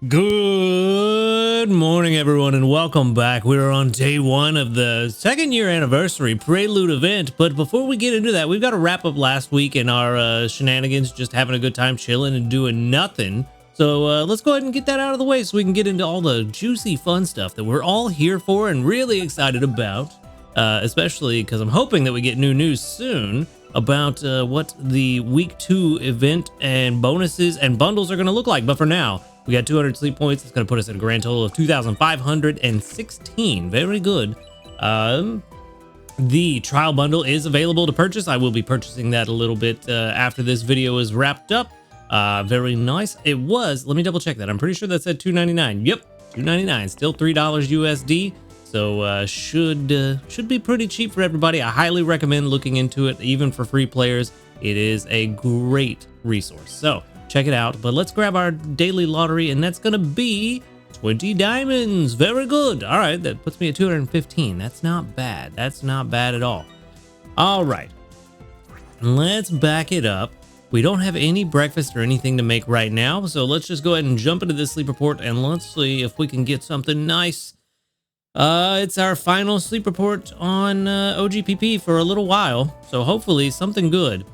Good morning, everyone, and welcome back. We're on day one of the second year anniversary Prelude event. But before we get into that, we've got to wrap up last week in our shenanigans, just having a good time chilling and doing nothing. So let's go ahead and get that out of the way so we can get into all the juicy fun stuff that we're all here for and really excited about, especially because I'm hoping that we get new news soon about what the week 2 event and bonuses and bundles are going to look like. But for now, we got 200 sleep points. It's going to put us at a grand total of 2,516. Very good. The trial bundle is available to purchase. I will be purchasing that a little bit after this video is wrapped up. Very nice. It was, let me double check that. I'm pretty sure that said $2.99. Yep, $2.99. Still $3 USD. So should be pretty cheap for everybody. I highly recommend looking into it, even for free players. It is a great resource. So check it out. But let's grab our daily lottery, and that's gonna be 20 diamonds. Very good. All right, that puts me at 215. That's not bad. That's not bad at all. All right, let's back it up. We don't have any breakfast or anything to make right now, so let's just go ahead and jump into this sleep report, and let's see if we can get something nice. It's our final sleep report on OGPP for a little while, so hopefully something good.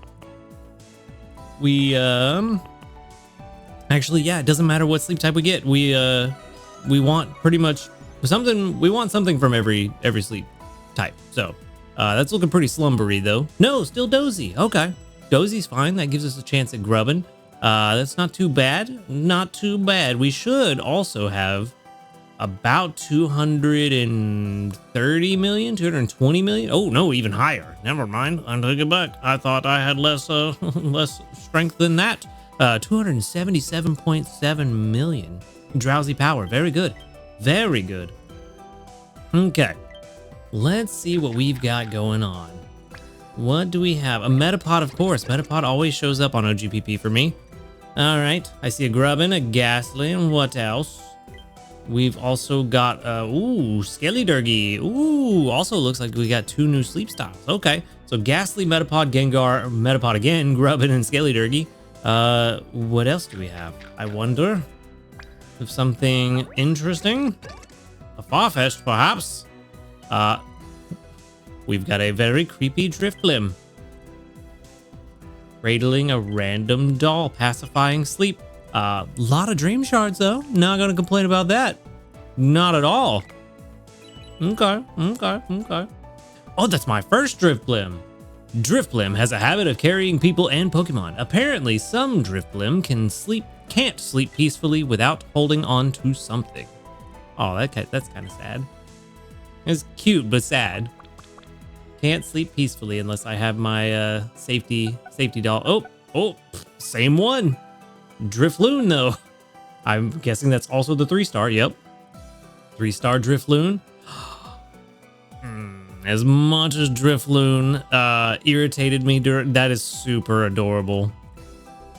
We actually, yeah, it doesn't matter what sleep type we get. We want pretty much something. We want something from every sleep type. So that's looking pretty slumbery though. No, still dozy. Okay, dozy's fine. That gives us a chance at grubbing. That's not too bad. Not too bad. We should also have about 230 million, 220 million. Oh no, even higher. Never mind. I take it back. I thought I had less less strength than that. 277.7 million drowsy power. Very good. Very good. Okay, let's see what we've got going on. What do we have? A Metapod, of course. Metapod always shows up on OGPP for me. All right, I see a Grubbin, a Ghastly, and what else? We've also got, ooh, Skelly Durgy. Ooh, also looks like we got 2 new sleep styles. Okay, so Ghastly, Metapod, Gengar, Metapod again, Grubbin, and Skelly Durgy. What else do we have? I wonder if something interesting. A Farfetch'd, perhaps. We've got a very creepy Drifblim. Cradling a random doll, pacifying sleep. Lot of dream shards though. Not gonna complain about that. Not at all. Okay. Oh, that's my first Drifblim. Drifblim has a habit of carrying people and Pokemon. Apparently, some Drifblim can't sleep peacefully without holding on to something. Oh, that's kind of sad. It's cute but sad. Can't sleep peacefully unless I have my safety doll. Oh, same one. Drifloon though. I'm guessing that's also the 3-star. Yep. 3-star Drifloon. As much as Drifloon irritated me during, that is super adorable.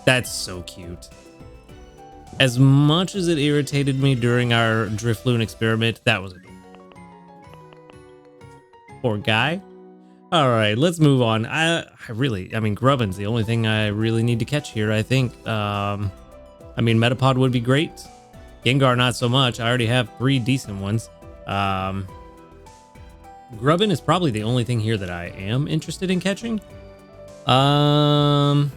That's so cute. As much as it irritated me during our Drifloon experiment, that was adorable. Poor guy. All right, let's move on. I mean, Grubbin's the only thing I really need to catch here, I think. I mean, Metapod would be great. Gengar, not so much. I already have 3 decent ones. Grubbin is probably the only thing here that I am interested in catching. Like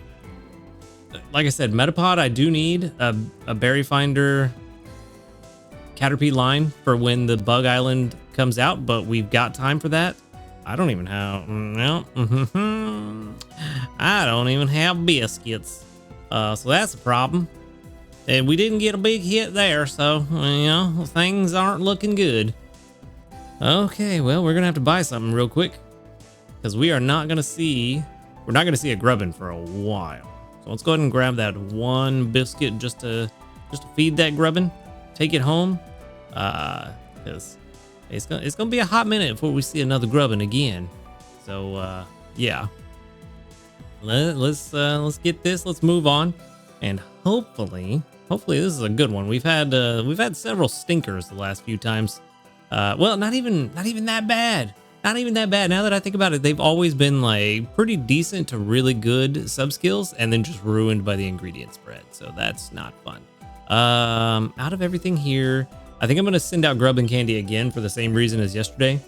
I said, Metapod, I do need a Berry Finder Caterpie line for when the Bug Island comes out, but we've got time for that. I don't even have, no, I don't even have biscuits. So that's a problem. And we didn't get a big hit there, so, you know, things aren't looking good. Okay, well, we're gonna have to buy something real quick, because we're not gonna see a Grubbin for a while. So let's go ahead and grab that 1 biscuit just to feed that Grubbin, take it home, because it's gonna be a hot minute before we see another Grubbin again. So yeah, let's get this. Let's move on, and hopefully this is a good one. We've had several stinkers the last few times. Well, not even that bad. Not even that bad. Now that I think about it, they've always been like pretty decent to really good sub skills, and then just ruined by the ingredient spread. So that's not fun. Out of everything here, I think I'm going to send out grub and candy again for the same reason as yesterday.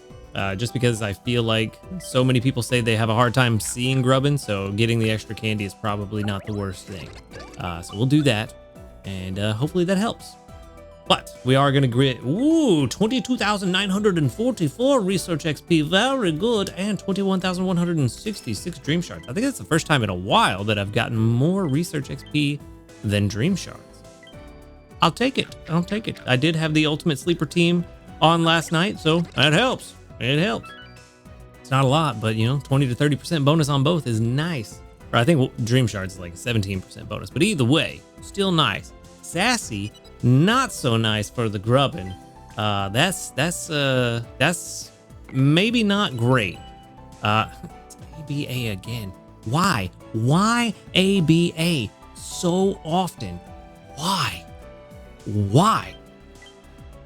Just because I feel like so many people say they have a hard time seeing grubbin, so getting the extra candy is probably not the worst thing. So we'll do that, and hopefully that helps. But we are going to get, 22,944 research XP, very good, and 21,166 dream shards. I think that's the first time in a while that I've gotten more research XP than dream shards. I'll take it. I'll take it. I did have the ultimate sleeper team on last night, so that helps. It helps. It's not a lot, but you know, 20 to 30% bonus on both is nice. Or I think dream shards is like a 17% bonus, but either way, still nice. Sassy, not so nice for the grubbin. That's maybe not great. It's ABA again. Why? Why ABA so often? Why? Why?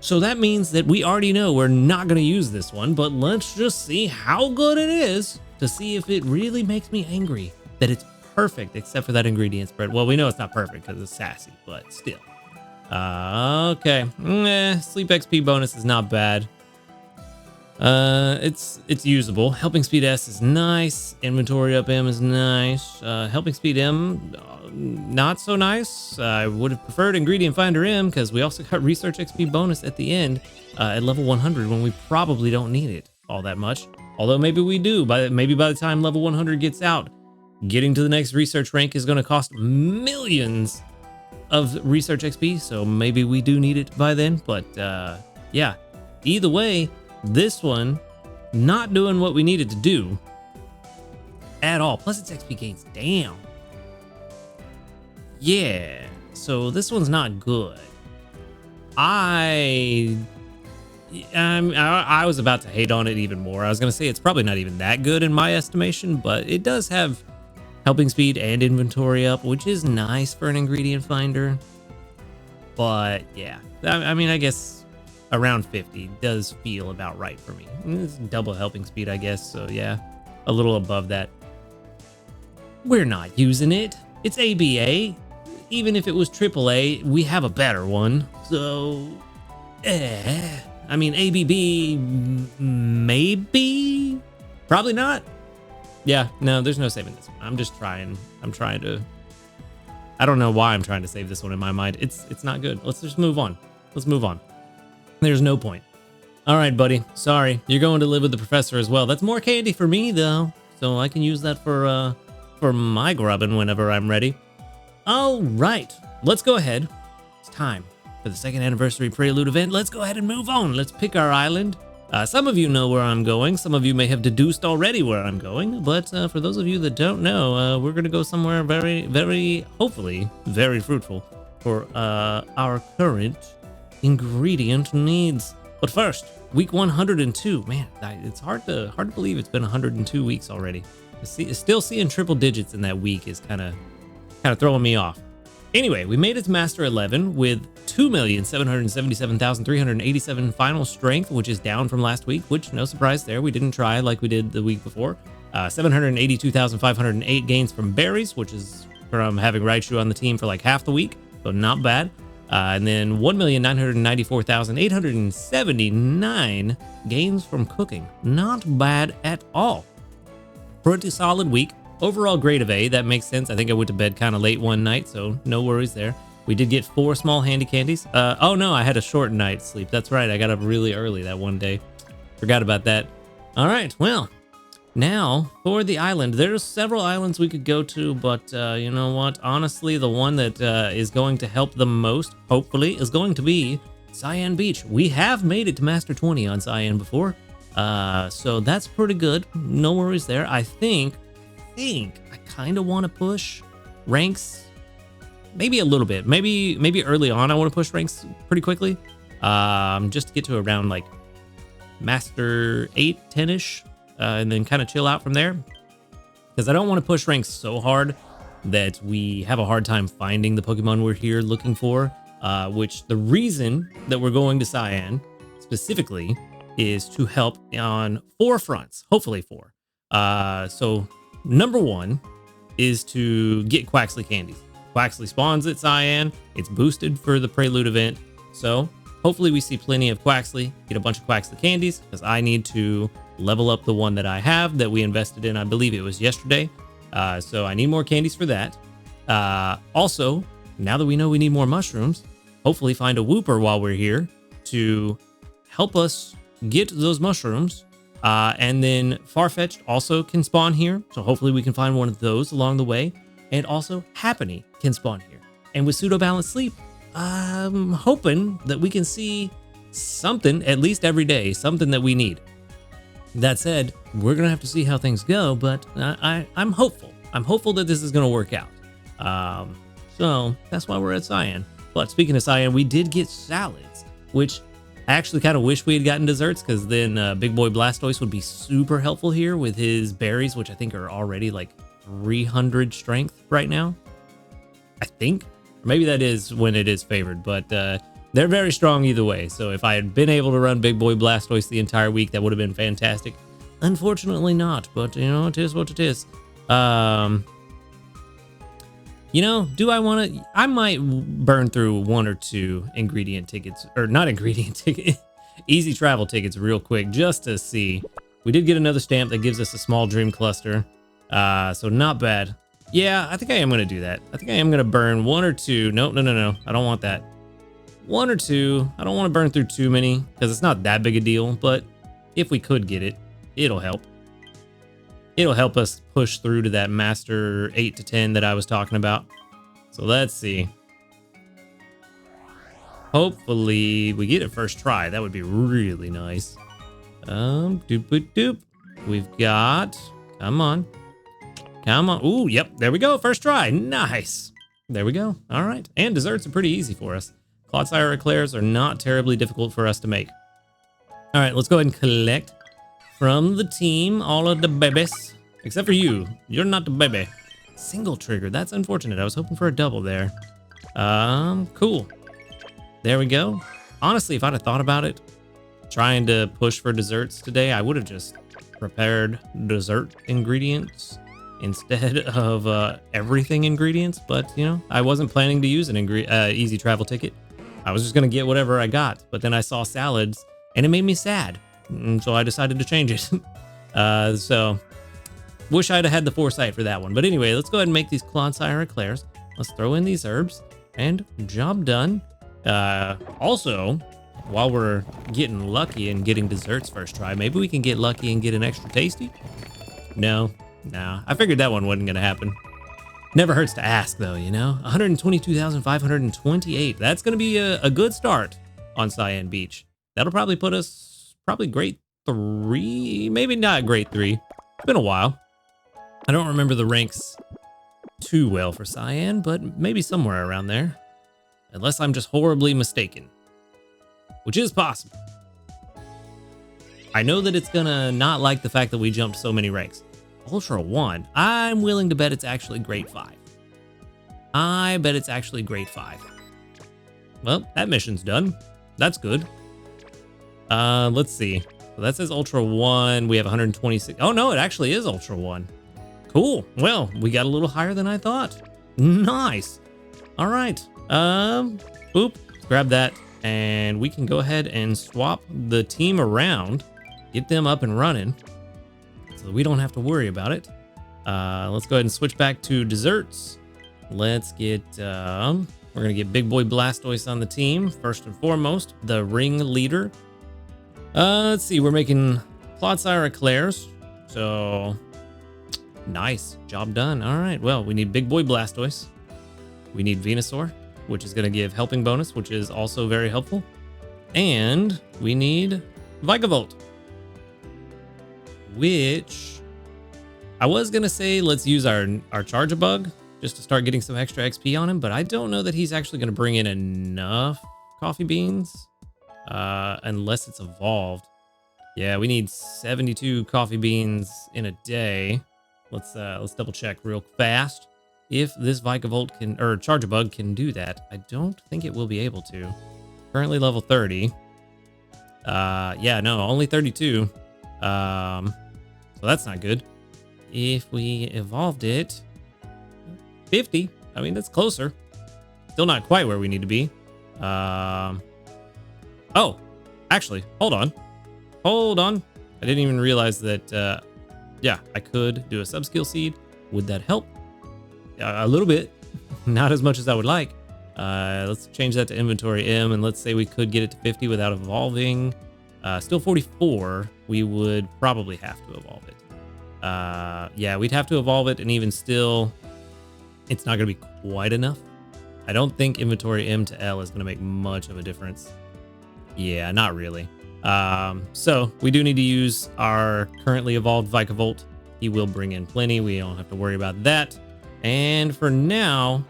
So that means that we already know we're not going to use this one, but let's just see how good it is to see if it really makes me angry that it's perfect except for that ingredient spread. Well, we know it's not perfect because it's sassy, but still. Okay. Sleep XP bonus is not bad. It's usable. Helping speed S is nice. Inventory up M is nice. Helping speed M, not so nice. I would have preferred ingredient finder M because we also got research XP bonus at the end at level 100 when we probably don't need it all that much. Although maybe we do. Maybe by the time level 100 gets out, getting to the next research rank is going to cost millions of research XP. So maybe we do need it by then. But yeah, either way, this one not doing what we needed to do at all. Plus its XP gains down. Yeah, so this one's not good. I was about to hate on it even more. I was gonna say it's probably not even that good in my estimation, but it does have helping speed and inventory up, which is nice for an ingredient finder. But yeah, I mean, I guess around 50 does feel about right for me. It's double helping speed, I guess. So yeah, a little above that. We're not using it. It's ABA. Even if it was AAA, we have a better one. So, I mean, ABB, maybe? Probably not. Yeah, no, there's no saving this one. I'm just trying. I'm trying to. I don't know why I'm trying to save this one in my mind. It's not good. Let's just move on. Let's move on. There's no point. All right, buddy. Sorry, you're going to live with the professor as well. That's more candy for me though, so I can use that for my grubbin whenever I'm ready. All right, let's go ahead. It's time for the 2nd anniversary Prelude event. Let's go ahead and move on. Let's pick our island. Some of you know where I'm going. Some of you may have deduced already where I'm going. But for those of you that don't know, we're going to go somewhere very, very, hopefully, very fruitful for our current ingredient needs. But first, week 102. Man, it's hard to believe it's been 102 weeks already. Still seeing triple digits in that week is kind of throwing me off. Anyway, we made it to Master 11 with 2,777,387 final strength, which is down from last week, which no surprise there. We didn't try like we did the week before. 782,508 gains from berries, which is from having Raichu on the team for like half the week, so not bad. And then 1,994,879 gains from cooking. Not bad at all. Pretty solid week. Overall grade of A, that makes sense. I think I went to bed kind of late one night, so no worries there. We did get 4 small handy candies. Oh no, I had a short night's sleep. That's right, I got up really early that one day. Forgot about that. All right, well, now for the island. There's several islands we could go to, but you know what? Honestly, the one that is going to help the most, hopefully, is going to be Cyan Beach. We have made it to Master 20 on Cyan before, so that's pretty good. No worries there. I think I kind of want to push ranks, maybe a little bit, maybe early on I want to push ranks pretty quickly, just to get to around like Master 8, 10-ish, and then kind of chill out from there, because I don't want to push ranks so hard that we have a hard time finding the Pokemon we're here looking for, which the reason that we're going to Cyan specifically is to help on 4 fronts, hopefully 4. So number 1 is to get Quaxley candies. Quaxley spawns at Cyan. It's boosted for the Prelude event. So hopefully we see plenty of Quaxley, get a bunch of Quaxley candies, because I need to level up the one that I have that we invested in. I believe it was yesterday. So I need more candies for that. Also, now that we know we need more mushrooms, hopefully find a Wooper while we're here to help us get those mushrooms. And then Farfetch'd also can spawn here. So hopefully we can find one of those along the way. And also Happiny can spawn here. And with Pseudo Balanced Sleep, I'm hoping that we can see something at least every day, something that we need. That said, we're going to have to see how things go, but I'm hopeful. I'm hopeful that this is going to work out. So that's why we're at Cyan. But speaking of Cyan, we did get salads, which I actually kind of wish we had gotten desserts, because then Big Boy Blastoise would be super helpful here with his berries, which I think are already like 300 strength right now. I think. Or maybe that is when it is favored, but they're very strong either way. So if I had been able to run Big Boy Blastoise the entire week, that would have been fantastic. Unfortunately not, but you know, it is what it is. You know, do I want to? I might burn through 1 or 2 ingredient tickets, or not ingredient ticket, easy travel tickets real quick, just to see. We did get another stamp that gives us a small dream cluster. So not bad. Yeah, I think I am going to do that. I think I am going to burn 1 or 2. No. I don't want that. 1 or 2. I don't want to burn through too many, because it's not that big a deal, but if we could get it, it'll help. It'll help us push through to that master 8 to 10 that I was talking about. So let's see. Hopefully we get it first try. That would be really nice. Doop. We've got, come on. Ooh, yep, there we go. First try. Nice. There we go. All right. And desserts are pretty easy for us. Clodsire eclairs are not terribly difficult for us to make. All right, let's go ahead and collect from the team all of the babies, except for you. You're not the baby. Single trigger. That's unfortunate. I was hoping for a double there. Cool. There we go. Honestly, if I'd have thought about it, trying to push for desserts today, I would have just prepared dessert ingredients instead of everything ingredients. But, you know, I wasn't planning to use an easy travel ticket. I was just going to get whatever I got. But then I saw salads, and it made me sad. And so I decided to change it. So wish I'd have had the foresight for that one. But anyway, let's go ahead and make these Clodsire eclairs. Let's throw in these herbs, and job done. Also, while we're getting lucky and getting desserts first try, maybe we can get lucky and get an extra tasty. No. I figured that one wasn't going to happen. Never hurts to ask, though, you know? 122,528. That's going to be a good start on Cyan Beach. That'll probably put us grade 3, maybe not grade 3. It's been a while. I don't remember the ranks too well for Cyan, but maybe somewhere around there. Unless I'm just horribly mistaken, which is possible. I know that it's gonna not like the fact that we jumped so many ranks. Ultra 1, I'm willing to bet it's actually grade 5. I bet it's actually grade 5. Well, that mission's done. That's good. Let's see. So that says Ultra 1. We have 126. Oh, no, it actually is Ultra 1. Cool. Well, we got a little higher than I thought. Nice. All right. Boop. Grab that. And we can go ahead and swap the team around. Get them up and running, so we don't have to worry about it. Let's go ahead and switch back to desserts. Let's get, we're going to get Big Boy Blastoise on the team. First and foremost, the ring leader. Let's see, we're making Clodsire eclairs. So, nice. Job done. All right, well, we need Big Boy Blastoise. We need Venusaur, which is going to give helping bonus, which is also very helpful. And we need Vikavolt, which I was going to say let's use our Charge-a-Bug just to start getting some extra XP on him, but I don't know that he's actually going to bring in enough coffee beans unless it's evolved. Yeah, we need 72 coffee beans in a day. Let's double check real fast if this Vikavolt can, or Charge-a-Bug can do that. I don't think it will be able to. Currently level 30. Yeah, no, only 32. So that's not good. If we evolved it, 50. I mean, that's closer. Still not quite where we need to be. Oh, actually, hold on. Hold on. I didn't even realize that, yeah, I could do a sub-skill seed. Would that help? A little bit. Not as much as I would like. Let's change that to inventory M, and let's say we could get it to 50 without evolving. Still 44. We would probably have to evolve it. Yeah, we'd have to evolve it, and even still, it's not going to be quite enough. I don't think inventory M to L is going to make much of a difference. Yeah, not really. So we do need to use our currently evolved Vikavolt. He will bring in plenty. We don't have to worry about that. And for now,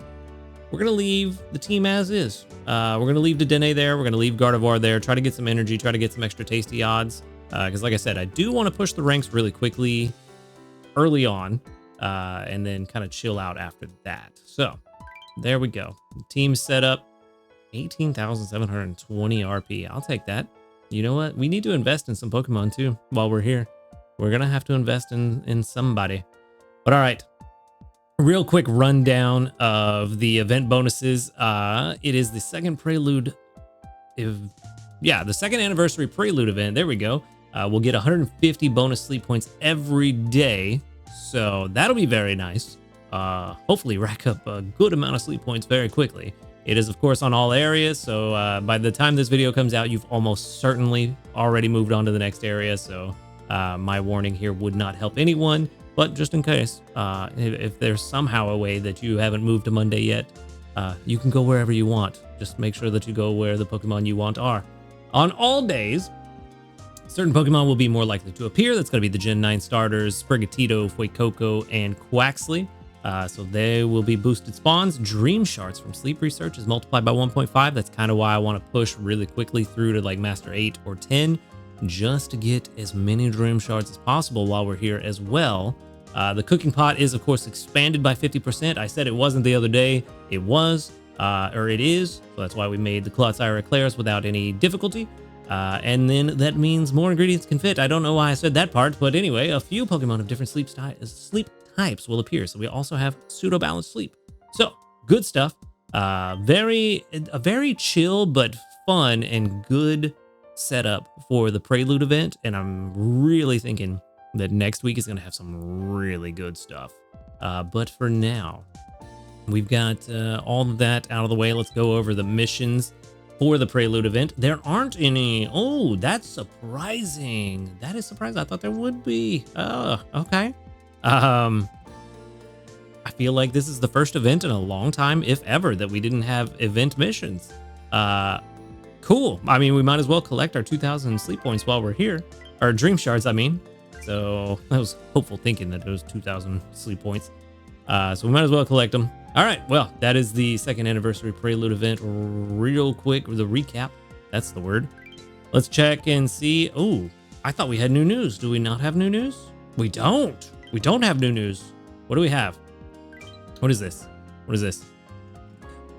we're going to leave the team as is. We're going to leave Dedenne there. We're going to leave Gardevoir there. Try to get some energy. Try to get some extra tasty odds. Because like I said, I do want to push the ranks really quickly early on. And then kind of chill out after that. So there we go. The team's set up. 18,720 RP. I'll take that. You know what? We need to invest in some Pokemon too while we're here. We're going to have to invest in somebody. But all right. Real quick rundown of the event bonuses. It is the second Prelude. The second anniversary Prelude event. There we go. We'll get 150 bonus sleep points every day. So that'll be very nice. Hopefully rack up a good amount of sleep points very quickly. It is, of course, on all areas. So by the time this video comes out, you've almost certainly already moved on to the next area. So my warning here would not help anyone. But just in case, if there's somehow a way that you haven't moved to Monday yet, you can go wherever you want. Just make sure that you go where the Pokemon you want are. On all days, certain Pokemon will be more likely to appear. That's going to be the Gen 9 starters, Sprigatito, Fuecoco, and Quaxley. So they will be boosted spawns. Dream Shards from Sleep Research is multiplied by 1.5. That's kind of why I want to push really quickly through to like Master 8 or 10, just to get as many Dream Shards as possible while we're here as well. The cooking pot is, of course, expanded by 50%. I said it wasn't the other day. It was, or it is. So that's why we made the Clotsire Eclairs without any difficulty. And then that means more ingredients can fit. I don't know why I said that part, but anyway, a few Pokemon of different sleep types will appear. So we also have pseudo balanced sleep. So good stuff. A very chill but fun and good setup for the Prelude event. And I'm really thinking that next week is going to have some really good stuff. But for now, we've got all of that out of the way. Let's go over the missions for the Prelude event. There aren't any. Oh, that's surprising. That is surprising. I thought there would be. Oh, okay. I feel like this is the first event in a long time, if ever, that we didn't have event missions. Cool. I mean, we might as well collect our 2,000 sleep points while we're here. Or Dream Shards, I mean. So I was hopeful thinking that it was 2,000 sleep points. So we might as well collect them. All right. Well, that is the second anniversary Prelude event. Real quick, the recap. That's the word. Let's check and see. Oh, I thought we had new news. Do we not have new news? We don't. We don't have new news. What do we have? What is this? What is this?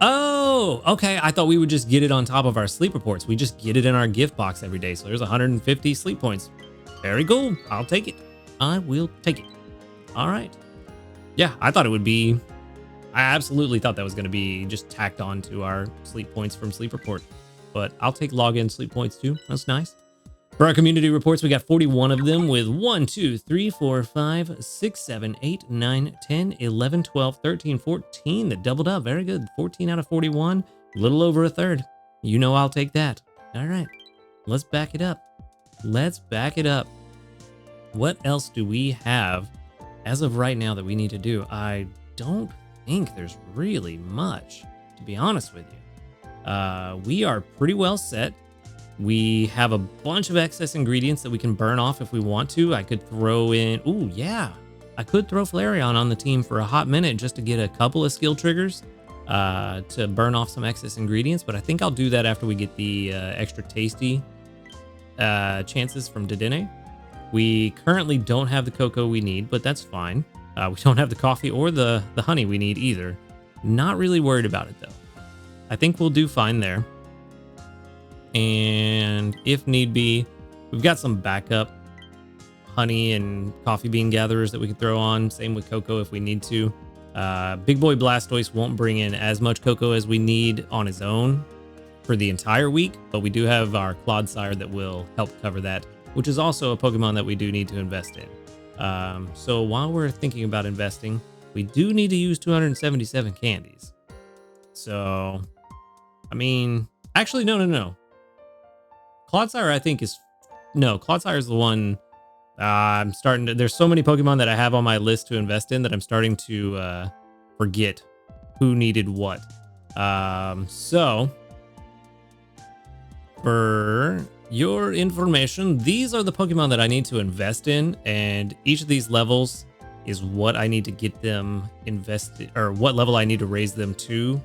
Oh, okay. I thought we would just get it on top of our sleep reports. We just get it in our gift box every day. So there's 150 sleep points. Very cool. I'll take it. I will take it. All right. Yeah, I thought it would be. I absolutely thought that was going to be just tacked on to our sleep points from Sleep Report. But I'll take login sleep points too. That's nice. For our community reports, we got 41 of them with 1, 2, 3, 4, 5, 6, 7, 8, 9, 10, 11, 12, 13, 14. That doubled up. Very good. 14 out of 41. A little over a third. You know I'll take that. All right. Let's back it up. Let's back it up. What else do we have as of right now that we need to do? I don't think there's really much, to be honest with you. We are pretty well set. We have a bunch of excess ingredients that we can burn off if we want to. I could throw in, ooh, yeah. I could throw Flareon on the team for a hot minute just to get a couple of skill triggers to burn off some excess ingredients. But I think I'll do that after we get the extra tasty chances from Dedenne. We currently don't have the cocoa we need, but that's fine. We don't have the coffee or the honey we need either. Not really worried about it though. I think we'll do fine there. And if need be, we've got some backup honey and coffee bean gatherers that we can throw on. Same with cocoa if we need to. Big Boy Blastoise won't bring in as much cocoa as we need on his own for the entire week, but we do have our Clodsire that will help cover that, which is also a Pokemon that we do need to invest in. So while we're thinking about investing, we do need to use 277 candies. So, I mean, actually, no. Clodsire, I think Clodsire is the one I'm starting to, there's so many Pokemon that I have on my list to invest in that I'm starting to forget who needed what. So for your information, these are the Pokemon that I need to invest in, and each of these levels is what I need to get them invested, or what level I need to raise them to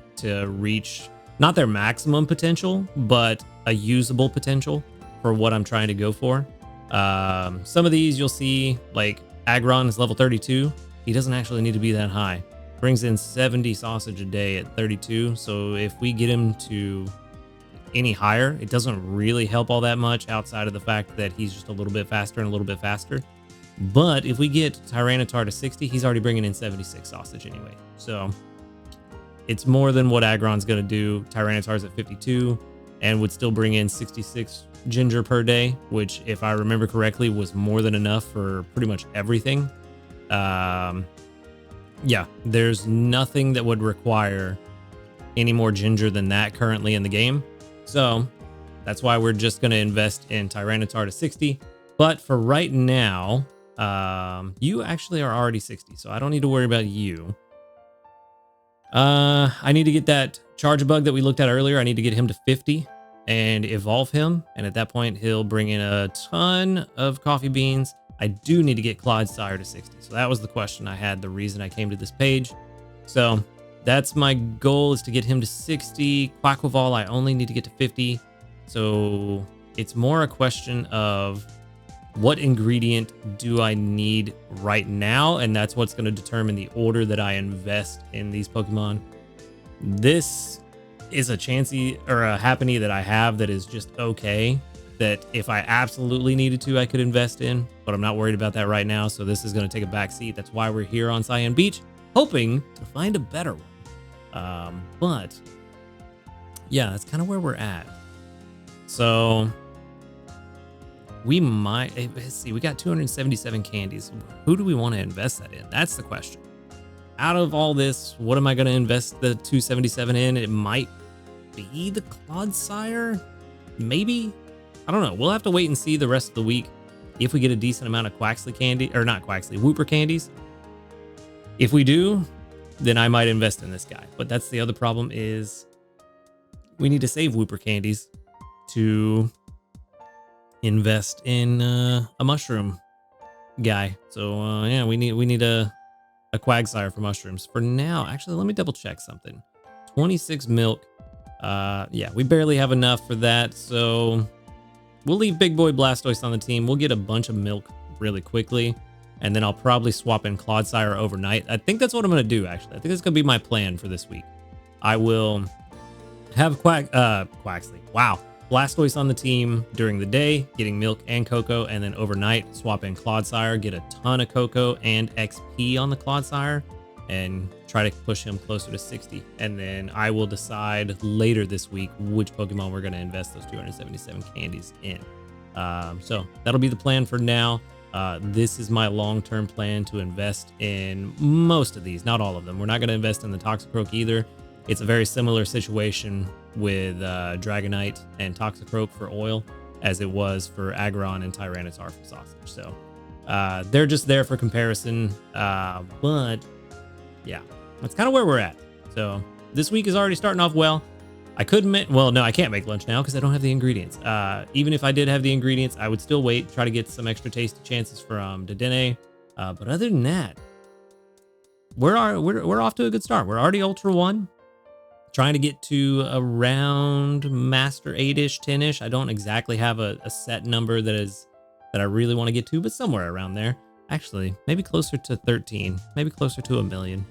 reach not their maximum potential, but a usable potential for what I'm trying to go for. Some of these you'll see, like Aggron is level 32. He doesn't actually need to be that high. Brings in 70 sausage a day at 32. So if we get him to any higher, it doesn't really help all that much outside of the fact that he's just a little bit faster and a little bit faster. But if we get Tyranitar to 60, he's already bringing in 76 sausage anyway. So it's more than what Aggron's going to do. Tyranitar's at 52 and would still bring in 66 ginger per day, which, if I remember correctly, was more than enough for pretty much everything. Yeah, there's nothing that would require any more ginger than that currently in the game. So that's why we're just going to invest in Tyranitar to 60. But for right now, you actually are already 60, so I don't need to worry about you. I need to get that charge bug that we looked at earlier. I need to get him to 50 and evolve him. And at that point, he'll bring in a ton of coffee beans. I do need to get Clodsire to 60. So that was the question I had, the reason I came to this page. So that's my goal, is to get him to 60. Quaquaval, I only need to get to 50. So it's more a question of what ingredient do I need right now? And that's what's going to determine the order that I invest in these Pokemon. This is a Chansey or a Happiny that I have that is just okay, that if I absolutely needed to, I could invest in, but I'm not worried about that right now. So this is going to take a back seat. That's why we're here on Cyan Beach, hoping to find a better one. But yeah, that's kind of where we're at. So we might, let's see, we got 277 candies. Who do we want to invest that in? That's the question. Out of all this, what am I going to invest the 277 in? It might be the Clodsire, maybe. I don't know. We'll have to wait and see the rest of the week if we get a decent amount of Quaxley candy, or not Quaxley, Wooper candies. If we do, then I might invest in this guy. But that's the other problem, is we need to save Wooper candies to invest in a mushroom guy. So yeah, we need a Quagsire for mushrooms. For now, actually, let me double check something. 26 milk. Yeah, we barely have enough for that. So we'll leave Big Boy Blastoise on the team. We'll get a bunch of milk really quickly, and then I'll probably swap in Clodsire overnight. I think that's what I'm going to do, actually. I think that's going to be my plan for this week. I will have Quaxley. Wow. Blastoise on the team during the day, getting milk and cocoa, and then overnight swap in Clodsire, get a ton of cocoa and XP on the Clodsire, and try to push him closer to 60. And then I will decide later this week which Pokemon we're going to invest those 277 candies in. So that'll be the plan for now. This is my long-term plan, to invest in most of these, not all of them. We're not going to invest in the Toxicroak either. It's a very similar situation with Dragonite and Toxicroak for oil as it was for Aggron and Tyranitar for sausage. So they're just there for comparison. But yeah, that's kind of where we're at. So this week is already starting off well. I could make, well, no, I can't make lunch now because I don't have the ingredients. Even if I did have the ingredients, I would still wait, try to get some extra tasty chances from Dedenne. But other than that, we're off to a good start. We're already Ultra 1. Trying to get to around Master 8-ish, 10-ish. I don't exactly have a set number that I really want to get to, but somewhere around there. Actually, maybe closer to 13, maybe closer to 1 million.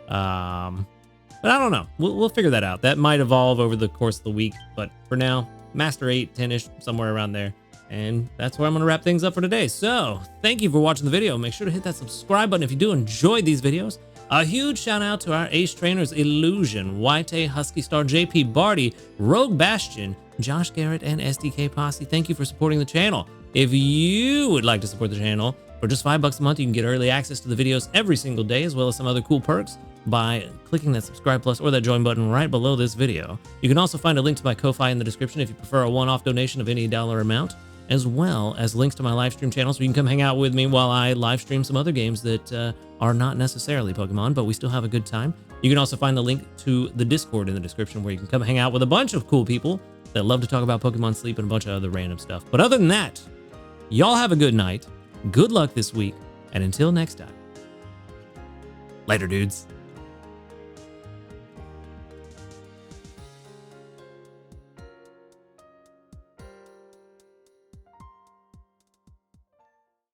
But I don't know. We'll figure that out. That might evolve over the course of the week, but for now, Master 8, 10-ish, somewhere around there. And that's where I'm going to wrap things up for today. So thank you for watching the video. Make sure to hit that subscribe button if you do enjoy these videos. A huge shout out to our ace trainers Illusion, White, Husky Star, JP Barty, Rogue Bastion, Josh Garrett, and SDK Posse. Thank you for supporting the channel. If you would like to support the channel, for just $5 a month, you can get early access to the videos every single day, as well as some other cool perks by clicking that subscribe plus or that join button right below this video. You can also find a link to my Ko-Fi in the description if you prefer a one-off donation of any dollar amount, as well as links to my live stream channel so you can come hang out with me while I live stream some other games that are not necessarily Pokemon, but we still have a good time. You can also find the link to the Discord in the description where you can come hang out with a bunch of cool people that love to talk about Pokemon Sleep and a bunch of other random stuff. But other than that, y'all have a good night, good luck this week, and until next time, later dudes.